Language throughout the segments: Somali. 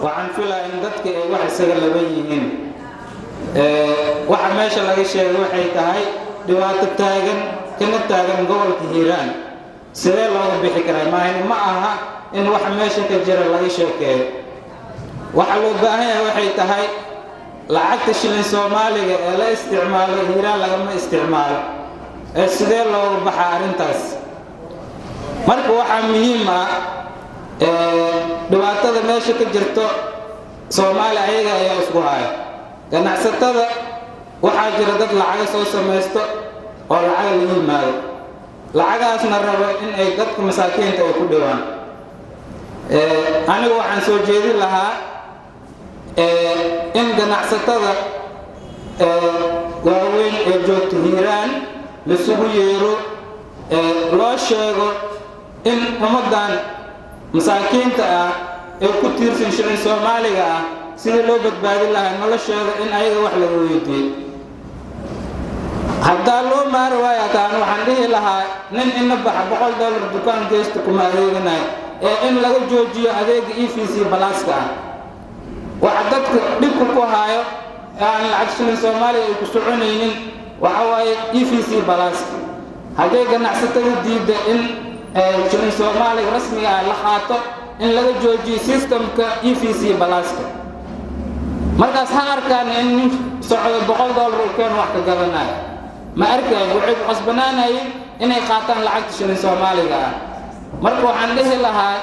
waxaan filaa in dadka ay wax isaga laban yihiin waxa meesha laga sheegay waxay tahay dhibaato taagan kana taagan gobolka Hiiraan sidee looga bixi karaa ma aha in wax meesha ka jira laga sheekeeyo waxa loo baahan yahay waxay tahay lacagta shilin Soomaaliga ee la isticmaalo Hiiraan lagama isticmaalo sidee looga baxaa arintaas marka waxa muhiim ah dhibaatada meesha ka jirto Soomaali ayaga ayaa isku haya ganacsatada waxa jira dad lacag soo sameeysto oo lacag la yimaado lacagaasna raba in ay dadka masaakiinta ay ku dhawaan anigu waxaan soo jeedin lahaa in ganacsatada waaweyn ee joogta Hiiraan la sugu yeero loo sheego in ummadan masaakiinta ah ee ku tiirsan shilin Soomaaliga ah sidii loo badbaadin lahaa noloshooda in ayaga wax laga weydiiyo hadda loo maar waaya taan waxaan dhihi lahaa nin in baxa $100 dukaan geesto kuma adeeganay in laga joojiyo adeega EFC balaaska waxa dadka dhibku ku haayo aan lacag shilin Soomaaliya ay ku soconaynin waxa waaye EFC balaaska haday ganacsatada diida in shilin Soomaaliga rasmiga ah la qaato in laga joojiyo systemka EFC balaaska markaas ha arkaan in socdo $100 keen wax ka gadanay ma arkaan waxay qasbanaanay inay qaataan lacagta shilin Soomaaliga marka waxaan dhihi lahaa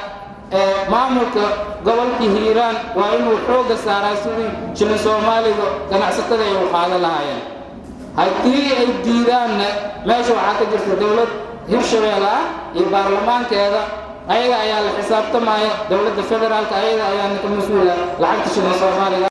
maamulka gobolka Hiiraan waa inuu xooga saaraa sidii shilin Soomaaliga ganacsatada ay u qaadan lahaayeen haddii ay diidaan meesha waxa ka jirta dawlad Hirshabeelle iyo baarlamaankeeda ayaga ayaa la xisaabtamaya dawladda federaalka ayaga ayaa ka mas'uul ah lacagta shilin Soomaaliga